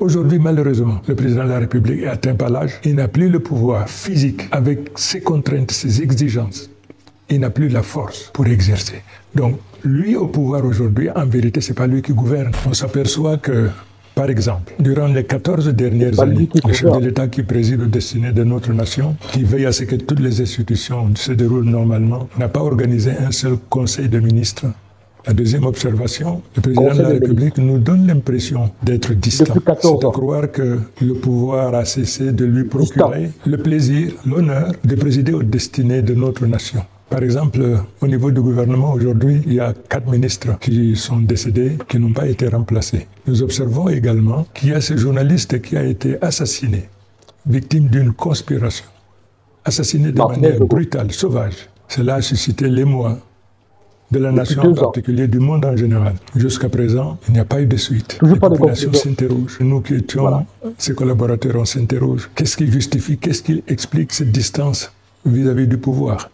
Aujourd'hui, malheureusement, le président de la République est atteint par l'âge. Il n'a plus le pouvoir physique avec ses contraintes, ses exigences. Il n'a plus la force pour exercer. Donc, lui au pouvoir aujourd'hui, en vérité, ce n'est pas lui qui gouverne. On s'aperçoit que, par exemple, durant les 14 dernières années, le chef de l'État qui préside aux destinées de notre nation, qui veille à ce que toutes les institutions se déroulent normalement, n'a pas organisé un seul conseil de ministres. La deuxième observation, le président de la République nous donne l'impression d'être distant. C'est à croire que le pouvoir a cessé de lui procurer le plaisir, l'honneur de présider aux destinées de notre nation. Par exemple, au niveau du gouvernement, aujourd'hui, il y a 4 ministres qui sont décédés, qui n'ont pas été remplacés. Nous observons également qu'il y a ce journaliste qui a été assassiné, victime d'une conspiration, assassiné de manière brutale, sauvage. Cela a suscité l'émoi de la nation en particulier, du monde en général. Jusqu'à présent, il n'y a pas eu de suite. La population s'interroge. Nous qui étions ses collaborateurs, on s'interroge. Qu'est-ce qui justifie, qu'est-ce qui explique cette distance vis-à-vis du pouvoir?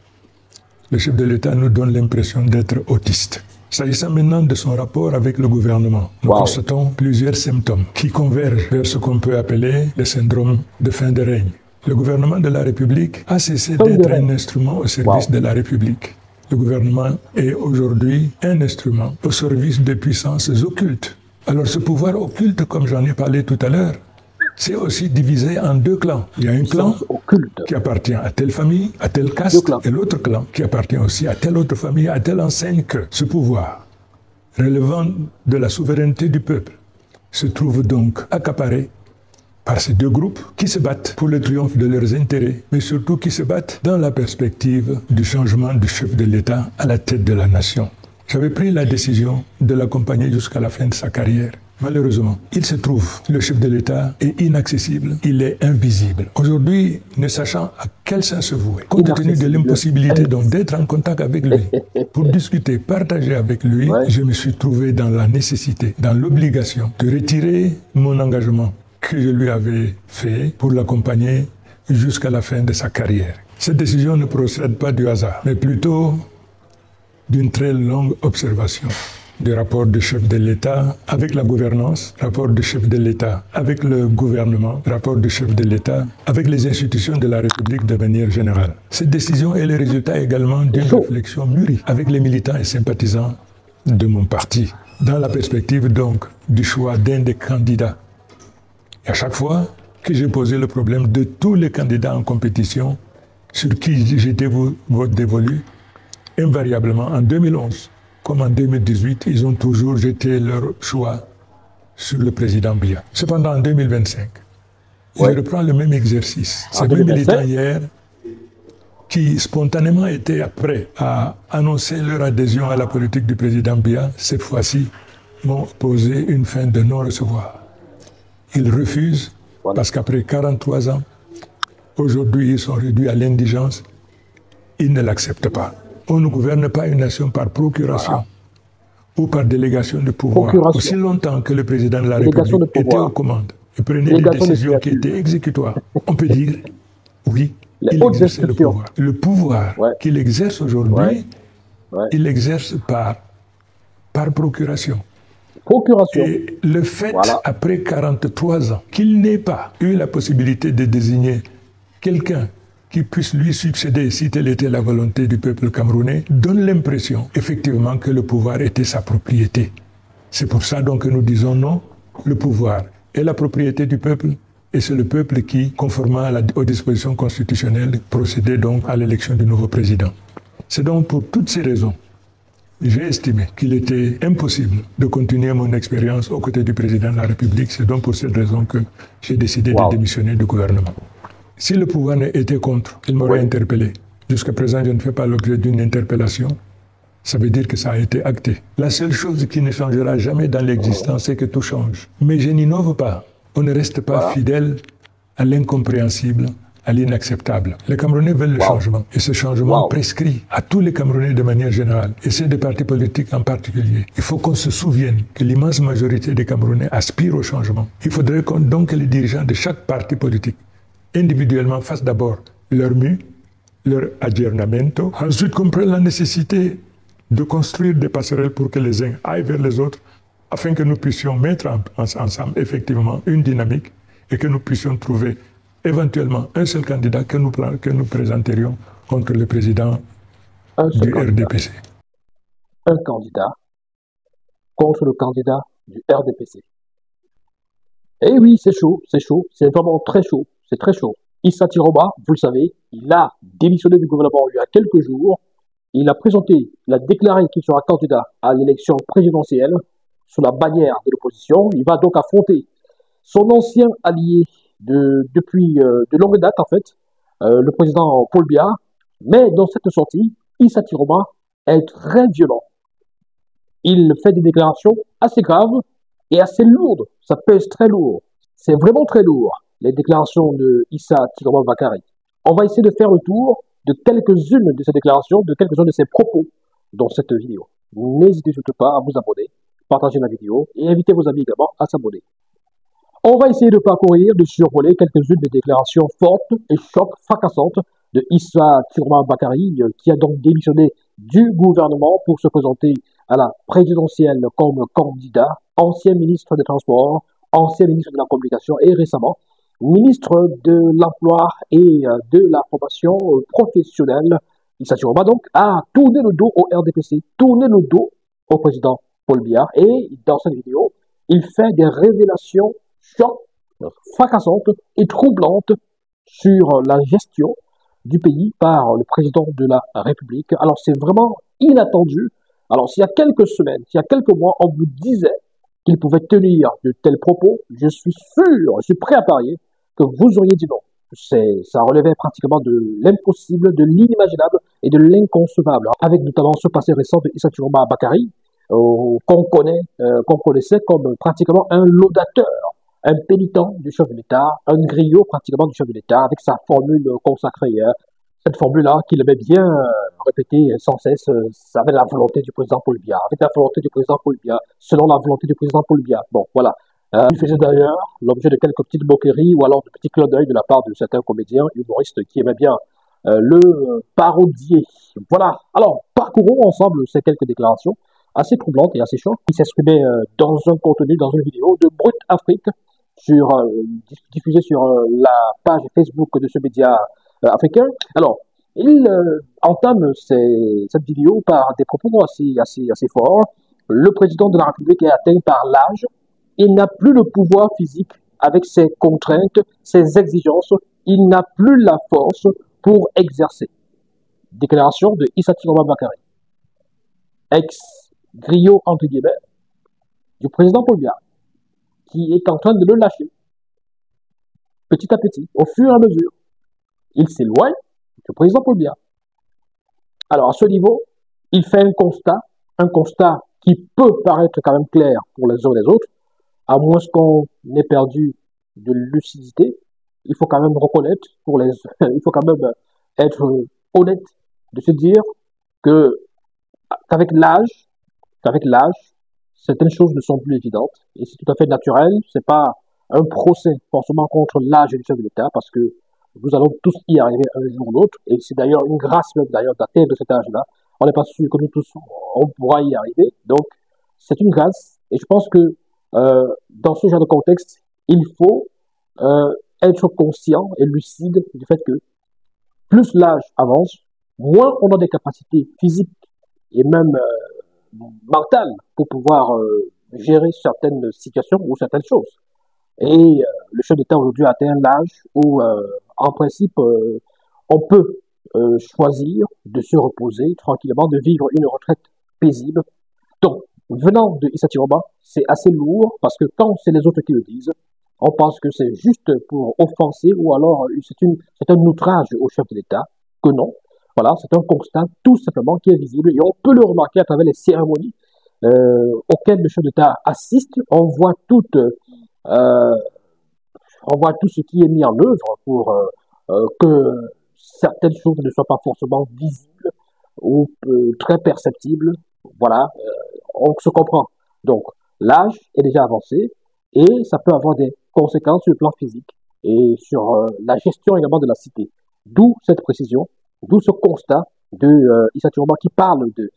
Le chef de l'État nous donne l'impression d'être autiste. S'agissant maintenant de son rapport avec le gouvernement, nous constatons plusieurs symptômes qui convergent vers ce qu'on peut appeler le syndrome de fin de règne. Le gouvernement de la République a cessé d'être un instrument au service de la République. Le gouvernement est aujourd'hui un instrument au service de puissances occultes. Alors ce pouvoir occulte, comme j'en ai parlé tout à l'heure, c'est aussi divisé en 2 clans. Il y a un clan qui appartient à telle famille, à telle caste, et l'autre clan qui appartient aussi à telle autre famille, à telle enseigne que ce pouvoir, relevant de la souveraineté du peuple, se trouve donc accaparé par ces 2 groupes qui se battent pour le triomphe de leurs intérêts, mais surtout qui se battent dans la perspective du changement du chef de l'État à la tête de la nation. J'avais pris la décision de l'accompagner jusqu'à la fin de sa carrière. Malheureusement, il se trouve, le chef de l'État est inaccessible, il est invisible. Aujourd'hui, ne sachant à quel sens se vouer, compte tenu de l'impossibilité donc d'être en contact avec lui, pour discuter, partager avec lui, je me suis trouvé dans la nécessité, dans l'obligation de retirer mon engagement que je lui avais fait pour l'accompagner jusqu'à la fin de sa carrière. Cette décision ne procède pas du hasard, mais plutôt d'une très longue observation du rapport du chef de l'État avec la gouvernance, rapport du chef de l'État avec le gouvernement, rapport du chef de l'État avec les institutions de la République de manière générale. Cette décision est le résultat également d'une réflexion mûrie avec les militants et sympathisants de mon parti, dans la perspective donc du choix d'un des candidats. Et à chaque fois que j'ai posé le problème de tous les candidats en compétition sur qui j'étais dévolu, invariablement en 2011, comme en 2018, ils ont toujours jeté leur choix sur le président Biya. Cependant, en 2025, je reprends le même exercice. Ces deux militants hier, qui spontanément étaient prêts à annoncer leur adhésion à la politique du président Biya, cette fois-ci, m'ont posé une fin de non-recevoir. Ils refusent, parce qu'après 43 ans, aujourd'hui, ils sont réduits à l'indigence. Ils ne l'acceptent pas. On ne gouverne pas une nation par procuration ou par délégation de pouvoir. Aussi longtemps que le président de la République était aux commandes et prenait des décisions qui étaient exécutoires, on peut dire, oui, il exerce le pouvoir. Le pouvoir qu'il exerce aujourd'hui, il l'exerce par procuration. Et le fait, après 43 ans, qu'il n'ait pas eu la possibilité de désigner quelqu'un qui puisse lui succéder si telle était la volonté du peuple camerounais, donne l'impression, effectivement, que le pouvoir était sa propriété. C'est pour ça donc que nous disons non, le pouvoir est la propriété du peuple, et c'est le peuple qui, conformément aux dispositions constitutionnelles, procédait donc à l'élection du nouveau président. C'est donc pour toutes ces raisons, j'ai estimé qu'il était impossible de continuer mon expérience aux côtés du président de la République. C'est donc pour cette raison que j'ai décidé de démissionner du gouvernement. Si le pouvoir était contre, il m'aurait interpellé. Jusqu'à présent, je ne fais pas l'objet d'une interpellation. Ça veut dire que ça a été acté. La seule chose qui ne changera jamais dans l'existence, c'est que tout change. Mais je n'innove pas. On ne reste pas fidèle à l'incompréhensible, à l'inacceptable. Les Camerounais veulent le changement. Et ce changement prescrit à tous les Camerounais de manière générale, et ceux des partis politiques en particulier. Il faut qu'on se souvienne que l'immense majorité des Camerounais aspirent au changement. Il faudrait donc que les dirigeants de chaque parti politique individuellement fassent d'abord leur mue, leur aggiornamento, ensuite comprennent la nécessité de construire des passerelles pour que les uns aillent vers les autres, afin que nous puissions mettre ensemble effectivement une dynamique et que nous puissions trouver éventuellement un seul candidat que nous présenterions contre le président du RDPC. Un candidat contre le candidat du RDPC. Eh oui, c'est chaud, c'est vraiment très chaud, c'est très chaud. Issa Tiroba, vous le savez, il a démissionné du gouvernement il y a quelques jours. Il a déclaré qu'il sera candidat à l'élection présidentielle sous la bannière de l'opposition. Il va donc affronter son ancien allié depuis de longue date, en fait, le président Paul Biya. Mais dans cette sortie, Issa Tiroba est très violent. Il fait des déclarations assez graves et assez lourdes. Ça pèse très lourd. C'est vraiment très lourd, les déclarations de Issa Tiroba Bakary. On va essayer de faire le tour de quelques-unes de ces déclarations, de quelques-uns de ses propos dans cette vidéo. N'hésitez surtout pas à vous abonner, partager la vidéo et invitez vos amis également à s'abonner. On va essayer de parcourir, de survoler quelques-unes des déclarations fortes et chocs fracassantes de Issa Tiroba Bakary, qui a donc démissionné du gouvernement pour se présenter à la présidentielle comme candidat, ancien ministre des Transports, ancien ministre de la Communication et récemment ministre de l'Emploi et de la Formation professionnelle. Issa Tiroba donc a tourné le dos au RDPC, tourné le dos au président Paul Biya, et dans cette vidéo, il fait des révélations chocs, fracassantes et troublantes sur la gestion du pays par le président de la République. Alors c'est vraiment inattendu. Alors s'il y a quelques semaines, s'il y a quelques mois, on vous disait qu'il pouvait tenir de tels propos, je suis sûr, je suis prêt à parier que vous auriez dit non. Ça relevait pratiquement de l'impossible, de l'inimaginable et de l'inconcevable, avec notamment ce passé récent de Issa Tiroba Bakary, qu'on connaissait comme pratiquement un laudateur, un pénitent du chef de l'État, un griot pratiquement du chef de l'État, avec sa formule consacrée. Cette formule-là qu'il aimait bien répéter sans cesse, ça avait la volonté du président Paul Biya, avec la volonté du président Paul Biya, selon la volonté du président Paul Biya. Bon, voilà. Il faisait d'ailleurs l'objet de quelques petites moqueries ou alors de petits clins d'œil de la part de certains comédiens, humoristes qui aimaient bien le parodier. Voilà. Alors, parcourons ensemble ces quelques déclarations assez troublantes et assez chocs qui s'exprimaient dans un contenu, dans une vidéo de Brut Afrique, diffusée sur la page Facebook de ce média africain. Alors, il entame cette vidéo par des propos assez forts. Le président de la République est atteint par l'âge. Il n'a plus le pouvoir physique avec ses contraintes, ses exigences. Il n'a plus la force pour exercer. Déclaration de Issa Tiroba Bakary, ex-griot entre guillemets du président Paul Biya, qui est en train de le lâcher petit à petit, au fur et à mesure. Il s'éloigne du président Paul Biya. Alors à ce niveau, il fait un constat qui peut paraître quand même clair pour les uns et les autres, à moins qu'on ait perdu de lucidité. Il faut quand même reconnaître, il faut quand même être honnête de se dire qu'avec l'âge, certaines choses ne sont plus évidentes et c'est tout à fait naturel. C'est pas un procès forcément contre l'âge du chef de l'État, parce que nous allons tous y arriver un jour ou l'autre, et c'est d'ailleurs une grâce même d'ailleurs d'atteindre cet âge-là. On n'est pas sûr que nous tous on pourra y arriver, donc c'est une grâce. Et je pense que dans ce genre de contexte, il faut être conscient et lucide du fait que plus l'âge avance, moins on a des capacités physiques et même mentales pour pouvoir gérer certaines situations ou certaines choses. Et le chef d'État aujourd'hui a atteint l'âge où, en principe, on peut choisir de se reposer tranquillement, de vivre une retraite paisible. Donc, venant de Issa Tiroba, c'est assez lourd, parce que quand c'est les autres qui le disent, on pense que c'est juste pour offenser, ou alors c'est un outrage au chef de l'État, que non. Voilà, c'est un constat tout simplement qui est visible, et on peut le remarquer à travers les cérémonies auxquelles le chef d'État assiste. On voit tout ce qui est mis en œuvre pour que certaines choses ne soient pas forcément visibles ou très perceptibles. Voilà, on se comprend. Donc, l'âge est déjà avancé et ça peut avoir des conséquences sur le plan physique et sur la gestion également de la cité. D'où cette précision, d'où ce constat de Issa Tiroba qui parle de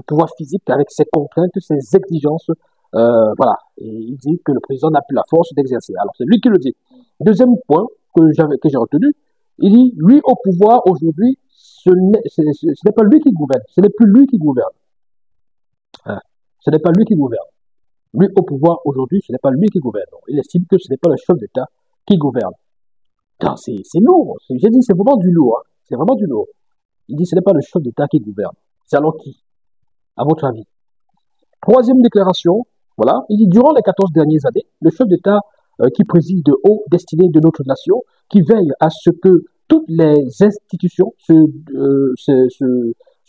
pouvoir physique avec ses contraintes, ses exigences Voilà. Et il dit que le président n'a plus la force d'exercer. Alors, c'est lui qui le dit. Deuxième point que j'ai retenu, il dit, lui au pouvoir aujourd'hui, ce n'est pas lui qui gouverne. Ce n'est plus lui qui gouverne. Hein. Ce n'est pas lui qui gouverne. Lui au pouvoir aujourd'hui, ce n'est pas lui qui gouverne. Il estime que ce n'est pas le chef d'État qui gouverne. C'est lourd. J'ai dit, c'est vraiment du lourd. Hein. C'est vraiment du lourd. Il dit, ce n'est pas le chef d'État qui gouverne. C'est alors qui, à votre avis? Troisième déclaration, voilà, il dit, durant les 14 dernières années, le chef d'État qui préside de haut destinées de notre nation, qui veille à ce que toutes les institutions se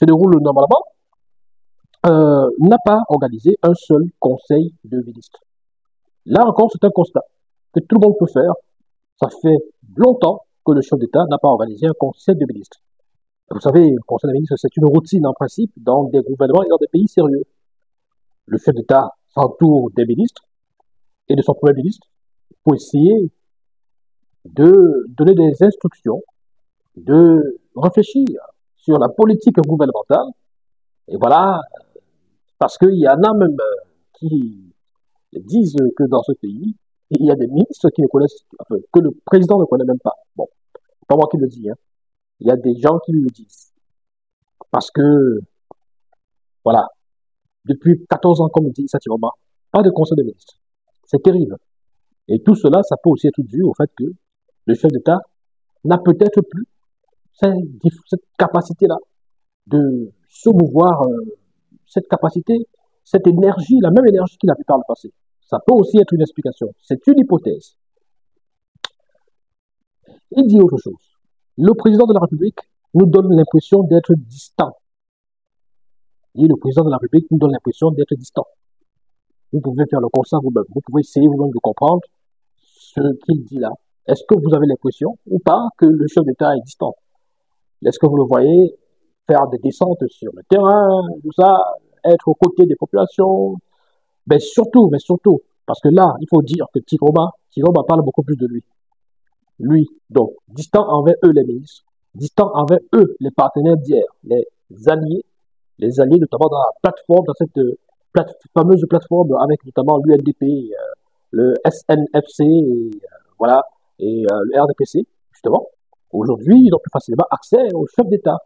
déroulent normalement, n'a pas organisé un seul conseil de ministres. Là encore, c'est un constat que tout le monde peut faire. Ça fait longtemps que le chef d'État n'a pas organisé un conseil de ministres. Vous savez, le conseil de ministres, c'est une routine en principe dans des gouvernements et dans des pays sérieux. Le chef d'État s'entoure des ministres et de son premier ministre pour essayer de donner des instructions, de réfléchir sur la politique gouvernementale. Et voilà, parce qu'il y en a même qui disent que dans ce pays, il y a des ministres qui ne connaissent, enfin, que le président ne connaît même pas. Bon, c'est pas moi qui le dis, hein. Il y a des gens qui le disent. Parce que, voilà, depuis 14 ans, comme dit Satiroma, pas de conseil de ministres. C'est terrible. Et tout cela, ça peut aussi être dû au fait que le chef d'État n'a peut-être plus cette capacité-là de se mouvoir, cette capacité, cette énergie, la même énergie qu'il avait par le passé. Ça peut aussi être une explication. C'est une hypothèse. Il dit autre chose. Le président de la République nous donne l'impression d'être distant. Et le président de la République nous donne l'impression d'être distant. Vous pouvez faire le constat vous-même. Vous pouvez essayer vous-même de comprendre ce qu'il dit là. Est-ce que vous avez l'impression ou pas que le chef d'État est distant? Est-ce que vous le voyez faire des descentes sur le terrain, tout ça, être aux côtés des populations? Mais surtout, parce que là, il faut dire que Tiroma parle beaucoup plus de lui. Lui, donc, distant envers eux les ministres, distant envers eux les partenaires d'hier, les alliés notamment dans la plateforme, dans cette fameuse plateforme avec notamment l'UNDP, le SNFC, et, voilà, et le RDPC, justement. Aujourd'hui, ils ont plus facilement accès au chef d'État.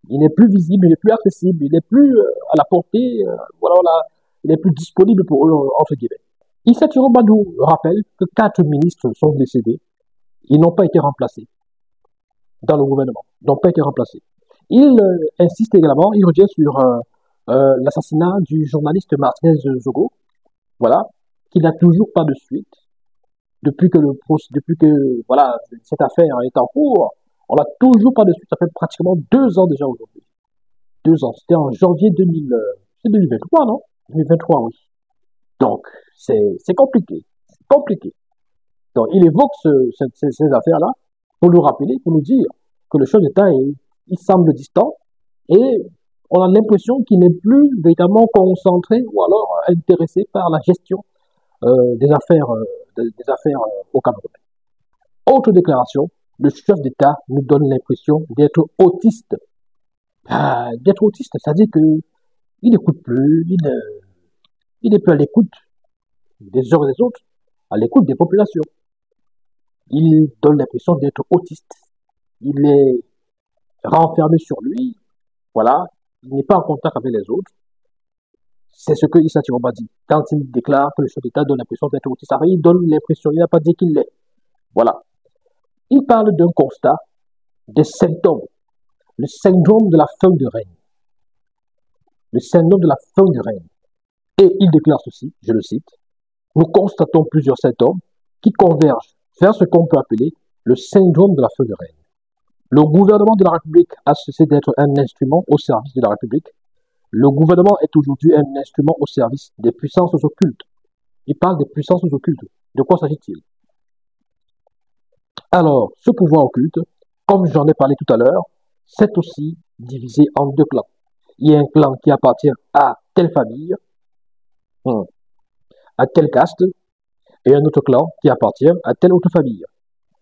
Il n'est plus visible, il n'est plus accessible, il n'est plus à la portée, voilà, il n'est plus disponible pour eux, entre guillemets. Issa Tiroma nous rappelle que 4 ministres sont décédés. Ils n'ont pas été remplacés dans le gouvernement, n'ont pas été remplacés. Il insiste également, il revient sur l'assassinat du journaliste Martinez Zogo, voilà, qui n'a toujours pas de suite. Depuis que voilà, cette affaire est en cours, on n'a toujours pas de suite. Ça fait pratiquement 2 ans déjà aujourd'hui. 2 ans. C'était en janvier 2023, non? 2023, oui. Donc, c'est compliqué. C'est compliqué. Donc, il évoque ces affaires-là pour nous rappeler, pour nous dire que le chef d'État, il semble distant et on a l'impression qu'il n'est plus véritablement concentré ou alors intéressé par la gestion des affaires au Cameroun. Autre déclaration, le chef d'État nous donne l'impression d'être autiste. D'être autiste, c'est-à-dire qu'il n'écoute plus, il n'est plus à l'écoute des uns et des autres, à l'écoute des populations. Il donne l'impression d'être autiste. Il est renfermé sur lui, voilà, il n'est pas en contact avec les autres. C'est ce que Issa Tiroma dit. Quand il déclare que le chef d'État donne l'impression d'être autiste, il donne l'impression, il n'a pas dit qu'il l'est. Voilà. Il parle d'un constat, des symptômes. Le syndrome de la fin de règne. Le syndrome de la fin de règne. Et il déclare ceci, je le cite, nous constatons plusieurs symptômes qui convergent vers ce qu'on peut appeler le syndrome de la fin de règne. Le gouvernement de la République a cessé d'être un instrument au service de la République. Le gouvernement est aujourd'hui un instrument au service des puissances occultes. Il parle des puissances occultes. De quoi s'agit-il? Alors, ce pouvoir occulte, comme j'en ai parlé tout à l'heure, c'est aussi divisé en 2 clans. Il y a un clan qui appartient à telle famille, à telle caste, et un autre clan qui appartient à telle autre famille.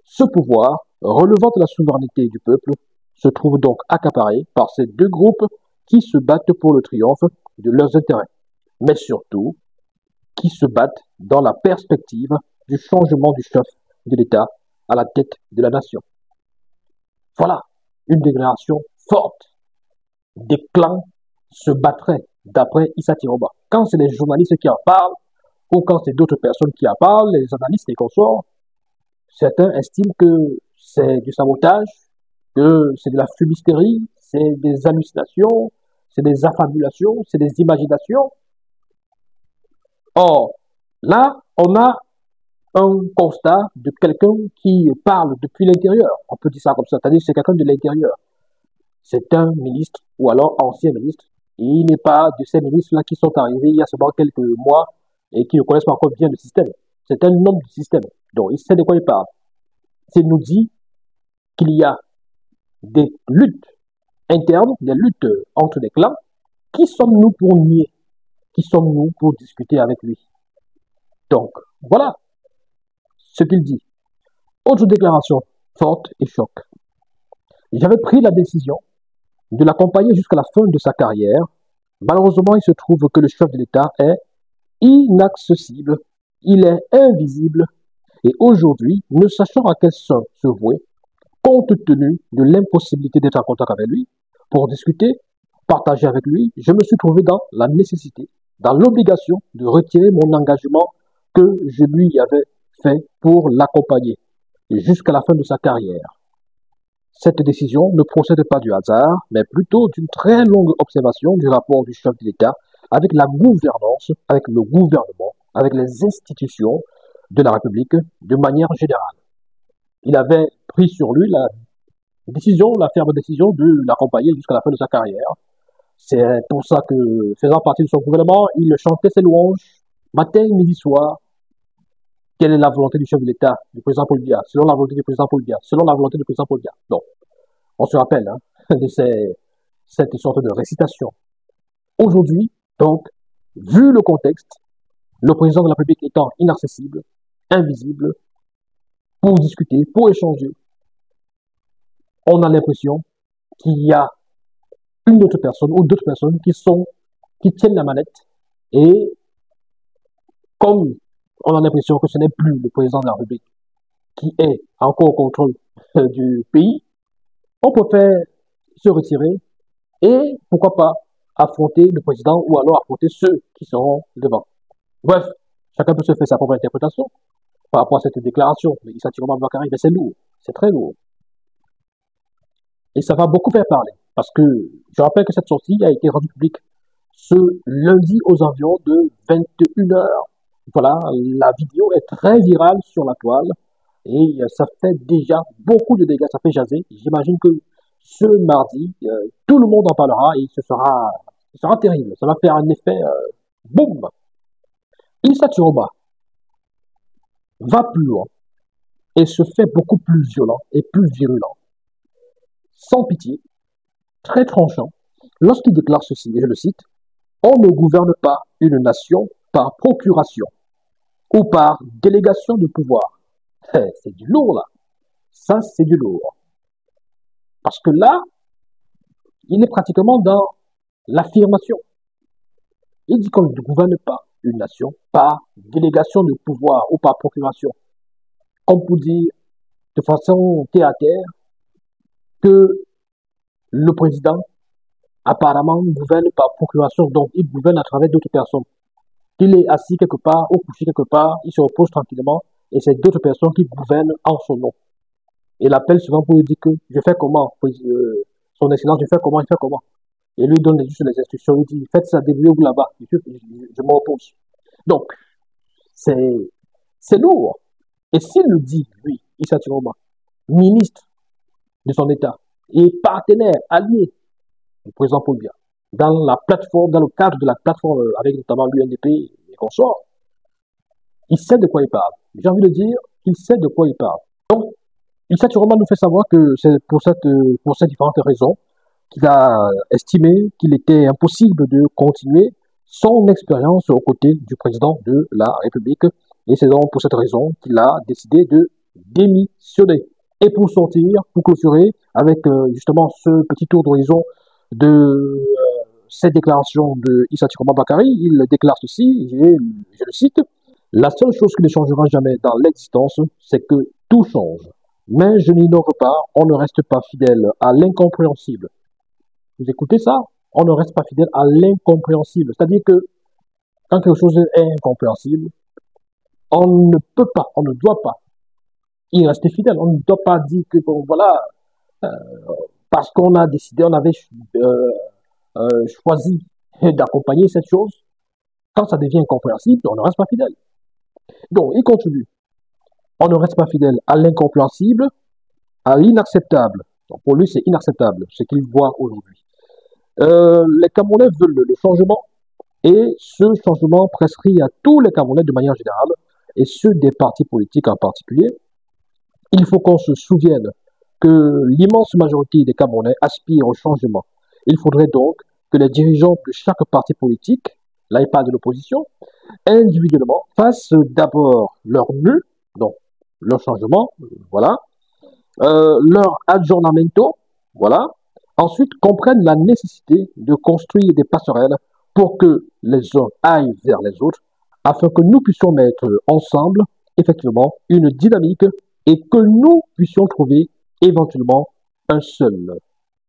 Ce pouvoir, relevant de la souveraineté du peuple, se trouve donc accaparé par ces 2 groupes qui se battent pour le triomphe de leurs intérêts. Mais surtout, qui se battent dans la perspective du changement du chef de l'État à la tête de la nation. Voilà une déclaration forte. Des clans se battraient d'après Issa Tiroba. Quand c'est les journalistes qui en parlent, ou quand c'est d'autres personnes qui en parlent, les analystes et consorts, certains estiment que c'est du sabotage, que c'est de la fumisterie, c'est des hallucinations, c'est des affabulations, c'est des imaginations. Or, là, on a un constat de quelqu'un qui parle depuis l'intérieur. On peut dire ça comme ça, c'est-à-dire que c'est quelqu'un de l'intérieur. C'est un ministre, ou alors ancien ministre, et il n'est pas de ces ministres-là qui sont arrivés il y a seulement quelques mois et qui ne connaissent pas encore bien le système. C'est un homme du système, donc il sait de quoi il parle. S'il nous dit qu'il y a des luttes internes, des luttes entre des clans, qui sommes-nous pour nier? Qui sommes-nous pour discuter avec lui? Donc, voilà ce qu'il dit. Autre déclaration forte et choc. J'avais pris la décision de l'accompagner jusqu'à la fin de sa carrière. Malheureusement, il se trouve que le chef de l'État est inaccessible, il est invisible, et aujourd'hui, ne sachant à quel sort se vouer, compte tenu de l'impossibilité d'être en contact avec lui, pour discuter, partager avec lui, je me suis trouvé dans la nécessité, dans l'obligation de retirer mon engagement que je lui avais fait pour l'accompagner jusqu'à la fin de sa carrière. Cette décision ne procède pas du hasard, mais plutôt d'une très longue observation du rapport du chef de l'État avec la gouvernance, avec le gouvernement, avec les institutions de la République de manière générale. Il avait pris sur lui la décision, la ferme décision de l'accompagner jusqu'à la fin de sa carrière. C'est pour ça que, faisant partie de son gouvernement, il chantait ses louanges, matin, midi, soir. Quelle est la volonté du chef de l'État, du président Paul Biya, selon la volonté du président Paul Biya, selon la volonté du président Paul Biya. Donc, on se rappelle de cette sorte de récitation. Aujourd'hui, donc, vu le contexte, le président de la République étant inaccessible, invisible, pour discuter, pour échanger, on a l'impression qu'il y a une autre personne ou d'autres personnes qui tiennent la manette et comme on a l'impression que ce n'est plus le président de la République qui est encore au contrôle du pays, on préfère se retirer et pourquoi pas affronter le président ou alors affronter ceux qui seront devant. Bref, chacun peut se faire sa propre interprétation par rapport à cette déclaration. Mais Issa Tiroma Bakary, mais c'est lourd, c'est très lourd. Et ça va beaucoup faire parler parce que je rappelle que cette sortie a été rendue publique ce lundi aux environs de 21h. Voilà, la vidéo est très virale sur la toile et ça fait déjà beaucoup de dégâts, ça fait jaser. J'imagine que ce mardi, tout le monde en parlera et ce sera terrible. Ça va faire un effet boum. Issa Tiroma va plus loin et se fait beaucoup plus violent et plus virulent, sans pitié, très tranchant, lorsqu'il déclare ceci, et je le cite, « On ne gouverne pas une nation par procuration ou par délégation de pouvoir. » C'est du lourd, là. Ça, c'est du lourd. Parce que là, il est pratiquement dans l'affirmation. Il dit qu'on ne gouverne pas une nation par délégation de pouvoir ou par procuration. Comme pour dire, de façon terre à terre, que le président, apparemment, gouverne par procuration, donc il gouverne à travers d'autres personnes. Il est assis quelque part, ou couché quelque part, il se repose tranquillement, et c'est d'autres personnes qui gouvernent en son nom. Il appelle souvent pour lui dire que je fais comment, son excellence, je fais comment, il fait comment. Et lui donne juste les instructions, il dit faites ça, débrouillez-vous là-bas, je m'oppose. Donc, c'est lourd. Et s'il le dit, lui, Issa Tiroma, ministre de son État, et partenaire, allié du président Paul Biya, dans la plateforme, dans le cadre de la plateforme avec notamment l'UNDP et consorts, il sait de quoi il parle. J'ai envie de dire qu'il sait de quoi il parle. Donc, Issa Tiroma nous fait savoir que c'est pour ces différentes raisons qu'il a estimé qu'il était impossible de continuer son expérience aux côtés du président de la République. Et c'est donc pour cette raison qu'il a décidé de démissionner. Et pour sortir, pour clôturer avec justement ce petit tour d'horizon de cette déclaration de Issa Tiroma Bakari, il déclare ceci, je le cite, la seule chose qui ne changera jamais dans l'existence, c'est que tout change. Mais je n'ignore pas, on ne reste pas fidèle à l'incompréhensible. Vous écoutez ça? On ne reste pas fidèle à l'incompréhensible. C'est-à-dire que quand quelque chose est incompréhensible, on ne peut pas, on ne doit pas y rester fidèle. On ne doit pas dire que, bon, voilà, euh, parce qu'on a décidé, on avait choisi d'accompagner cette chose, quand ça devient incompréhensible, on ne reste pas fidèle. Donc, il continue. On ne reste pas fidèle à l'incompréhensible, à l'inacceptable. Donc, pour lui, c'est inacceptable, ce qu'il voit aujourd'hui. Les Camerounais veulent le changement, et ce changement prescrit à tous les Camerounais de manière générale, et ceux des partis politiques en particulier. Il faut qu'on se souvienne que l'immense majorité des Camerounais aspirent au changement. Il faudrait donc que les dirigeants de chaque parti politique, là il parle de l'opposition, individuellement, fassent d'abord leur mieux, donc leur changement, voilà, leur aggiornamento, voilà, ensuite comprennent la nécessité de construire des passerelles pour que les uns aillent vers les autres, afin que nous puissions mettre ensemble, effectivement, une dynamique et que nous puissions trouver éventuellement un seul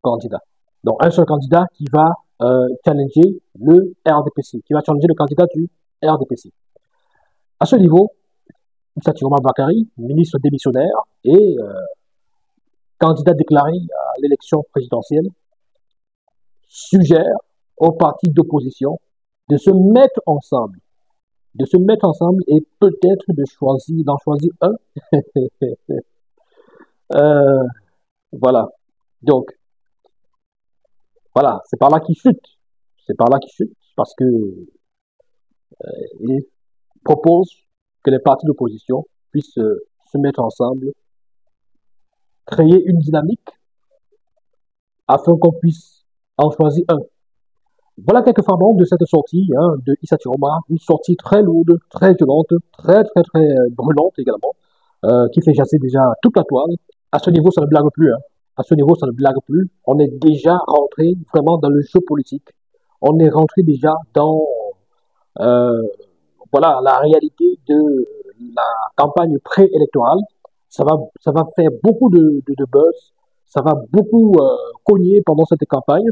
candidat. Donc, un seul candidat qui va challenger le RDPC, qui va challenger le candidat du RDPC. À ce niveau, Issa Tiroma Bakari, ministre démissionnaire et candidat déclaré à l'élection présidentielle, suggère aux partis d'opposition de se mettre ensemble et peut-être d'en choisir un. Voilà. Donc, voilà, c'est par là qu'il chute. C'est par là qu'il chute parce que il propose que les partis d'opposition puissent se mettre ensemble, créer une dynamique afin qu'on puisse en choisir un. Voilà quelques fragments de cette sortie de Issa Tiroma, une sortie très lourde, très violente, très brûlante également, qui fait jaser déjà toute la toile. À ce niveau, ça ne blague plus. À ce niveau, ça ne blague plus. On est déjà rentré vraiment dans le jeu politique. On est rentré déjà dans voilà la réalité de la campagne préélectorale. Ça va faire beaucoup de buzz. Ça va beaucoup cogner pendant cette campagne.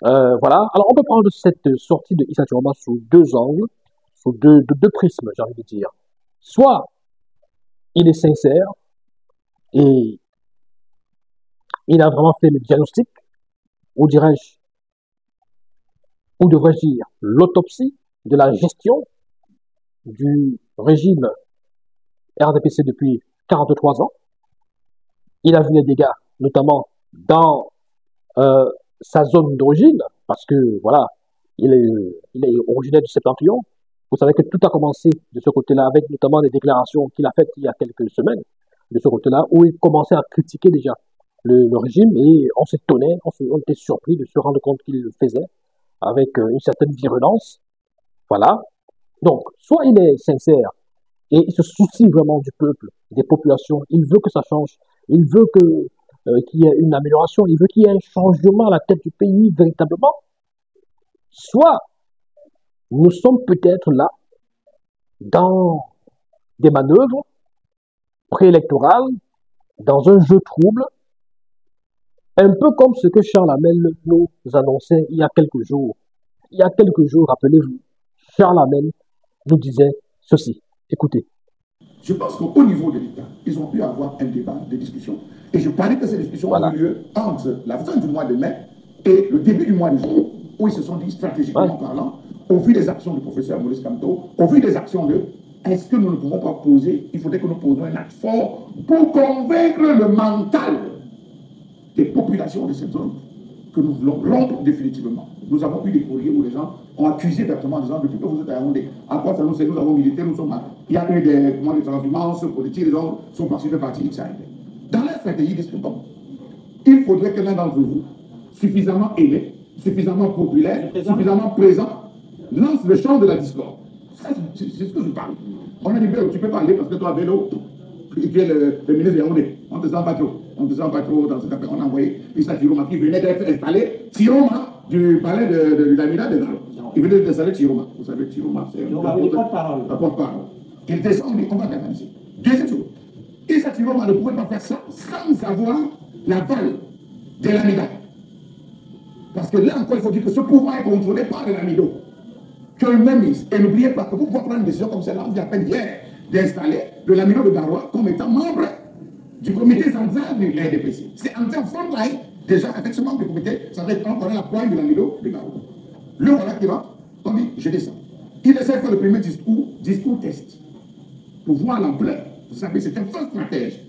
Voilà. Alors, on peut prendre cette sortie de Issa Tiroma sous deux angles, sous deux prismes, j'ai envie de dire. Soit il est sincère et il a vraiment fait le diagnostic, ou dirais-je, ou devrais-je dire, l'autopsie de la gestion du régime RDPC depuis 43 ans. Il a vu les dégâts, notamment dans sa zone d'origine, parce que voilà, il est originaire du Septentrion. Vous savez que tout a commencé de ce côté-là, avec notamment des déclarations qu'il a faites il y a quelques semaines, de ce côté-là, où il commençait à critiquer déjà le régime, et on s'étonnait, on était surpris de se rendre compte qu'il le faisait avec une certaine virulence. Voilà. Donc, soit il est sincère et il se soucie vraiment du peuple, des populations, il veut que ça change, il veut qu'il y ait une amélioration, il veut qu'il y ait un changement à la tête du pays véritablement. Soit nous sommes peut-être là dans des manœuvres préélectorales, dans un jeu trouble, un peu comme ce que Charles Hamel nous annonçait il y a quelques jours. Il y a quelques jours, rappelez-vous, Charles Hamel nous disait ceci. Écoutez. Je pense qu'au niveau de l'État, ils ont pu avoir un débat, des discussions. Et je parlais que ces discussions ont eu lieu entre la fin du mois de mai et le début du mois de juin, où ils se sont dit, stratégiquement parlant, au vu des actions du professeur Maurice Kamto, au vu des actions de est-ce que nous ne pouvons pas poser, il faudrait que nous posions un acte fort pour convaincre le mental des populations de cette zone que nous voulons rompre définitivement. Nous avons eu des courriers où les gens ont accusé directement en disant depuis que vous êtes à Yaoundé, à quoi ça nous sert, nous avons milité, nous sommes là. Il y a eu des transhumances politiques, les gens sont partis de partis XAL. Dans la stratégie des bon, il faudrait que l'un d'entre vous, suffisamment aimé, suffisamment populaire, suffisamment présent, lance le champ de la discorde. C'est ce que je parle. On a dit, tu peux parler parce que toi, Vélo, tu es le ministre de Yaoundé. On ne te sent pas trop. On ne te sent pas trop dans cette affaire. On a envoyé Issa Tiroma qui venait d'être installé. Tiroma du palais de l'Amina de Galo. Il venait de saluer Chiroma. Vous savez, Chiroma, c'est un porte-parole. Il descend, on dit, on va canaliser. Deuxième chose, Issa Chiroma ne pouvait pas faire ça sans avoir l'aval de l'Amida. Parce que là encore, il faut dire que ce pouvoir est contrôlé par l'Amido. Que même, et n'oubliez pas que vous pouvez prendre une décision comme celle-là, on vient à peine hier d'installer de l'Amido de Garoua comme étant membre du comité central de l'RDPC. C'est en front line, déjà, avec ce membre du comité, ça va être encore la pointe de l'Amido de Garoua. Le voilà qui va, on dit, je descends. Il essaie de faire le premier discours test, pour voir l'ampleur. Vous savez, c'est un faux stratège.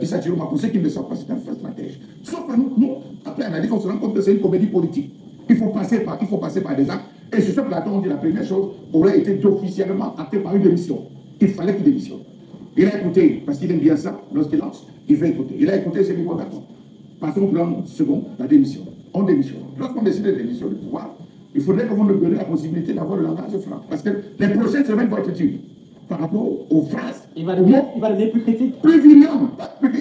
Issa Chiroma, pour ceux qui ne le savent pas, c'est un faux stratège. Sauf que nous, après, on a dit qu'on se rend compte que c'est une comédie politique. Il faut passer par des actes. Et sur ce plateau, on dit la première chose aurait été officiellement actée par une démission. Il fallait qu'il démissionne. Il a écouté, parce qu'il aime bien ça, lorsqu'il lance, il fait écouter. Il a écouté, c'est micro d'accord. Passons au plan second, la démission. On démissionne. Lorsqu'on décide de démissionner du pouvoir, il faudrait qu'on nous donne la possibilité d'avoir le langage franc. Parce que les prochaines semaines vont être dures. Par rapport aux phrases. Il va devenir plus critique. Plus virulent.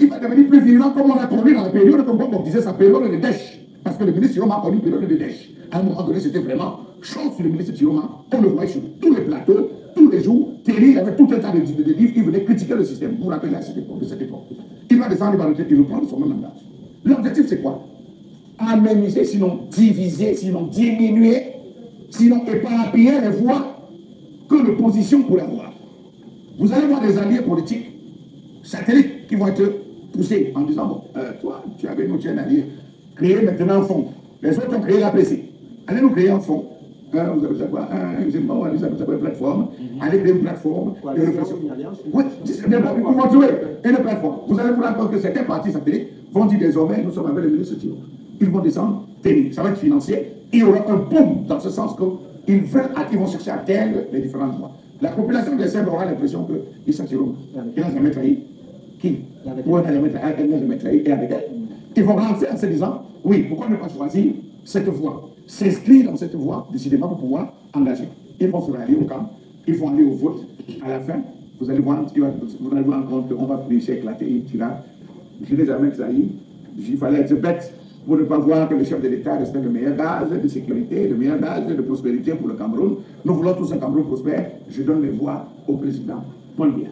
Il va devenir plus virulent comme on a connu dans la période, comme on disait sa période de dèche. Parce que le ministre Chiroma a connu une période de dèche. À un moment donné, c'était vraiment chaud sur le ministre Chiroma. On le voyait sur tous les plateaux, tous les jours. Thierry avait tout un tas de livres. Il venait critiquer le système. Vous vous rappelez à cette époque. Il va descendre, il va reprendre son même langage. L'objectif, c'est quoi? Améniser, sinon diviser, sinon diminuer, sinon éparpiller les voix que l'opposition pourrait avoir. Vous allez voir des alliés politiques satellites qui vont être poussés en disant, bon, toi, tu avais nous, tu es un allié. Créez maintenant un fonds. Les autres ont créé l'APC. Allez nous créer un fonds. Vous avez quoi? Une plateforme. Allez créer une plateforme de réflexion. Oui, vous vont jouer une plateforme. Vous allez vous rendre compte que certains partis satellites vont dire désormais, nous sommes avec le ministre Thilo. Ils vont descendre, ça va être financier. Il y aura un boom dans ce sens qu'ils vont chercher à atteindre les différentes voies. La population des Serbes aura l'impression qu'ils sont Thilo. Il n'a jamais trahi. Qui? Ou elle n'a jamais trahi. Et avec elle. Ils vont rentrer en se disant, oui, pourquoi ne pas choisir cette voie? S'inscrire dans cette voie, décidément, pour pouvoir engager. Ils vont se rallier au camp, ils vont aller au vote. À la fin, vous allez voir, vous allez voir compte qu'on va réussir à éclater une tirade. Je n'ai jamais trahi. Il fallait être bête pour ne pas voir que le chef de l'État restait le meilleur gaz de sécurité, le meilleur gaz de prospérité pour le Cameroun. Nous voulons tous un Cameroun prospère. Je donne les voix au président Paul Biya.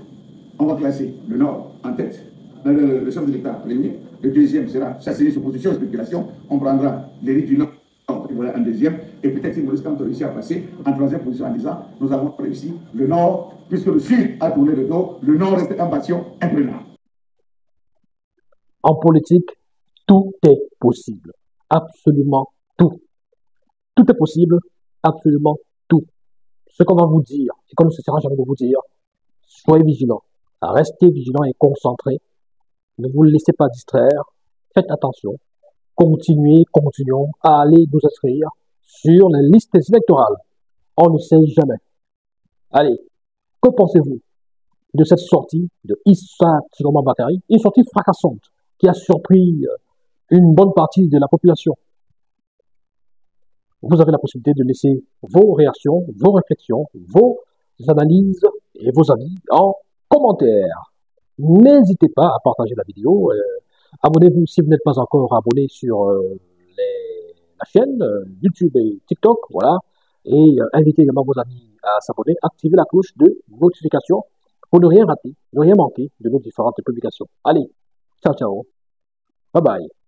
On va classer le Nord en tête, le chef de l'État premier. Le deuxième sera chasser sur position, spéculation. On prendra l'élite du Nord, il voilà un deuxième. Et peut-être si Maurice Kamto réussit à passer en troisième position en disant, nous avons réussi le Nord, puisque le Sud a tourné le dos, le Nord reste un bastion imprenable. En politique, tout est possible. Absolument tout. Tout est possible, absolument tout. Ce qu'on va vous dire, et qu'on ne cessera jamais de vous dire, soyez vigilants. Restez vigilants et concentrés. Ne vous laissez pas distraire. Faites attention. Continuons à aller nous inscrire sur les listes électorales. On ne sait jamais. Allez, que pensez-vous de cette sortie de Issa Chiroma Bakary? Une sortie fracassante qui a surpris une bonne partie de la population. Vous avez la possibilité de laisser vos réactions, vos réflexions, vos analyses et vos avis en commentaire. N'hésitez pas à partager la vidéo. Abonnez-vous si vous n'êtes pas encore abonné sur la chaîne YouTube et TikTok. Voilà. Et invitez également vos amis à s'abonner. Activez la cloche de notification pour ne rien rater, ne rien manquer de nos différentes publications. Allez, ciao, ciao. Bye bye.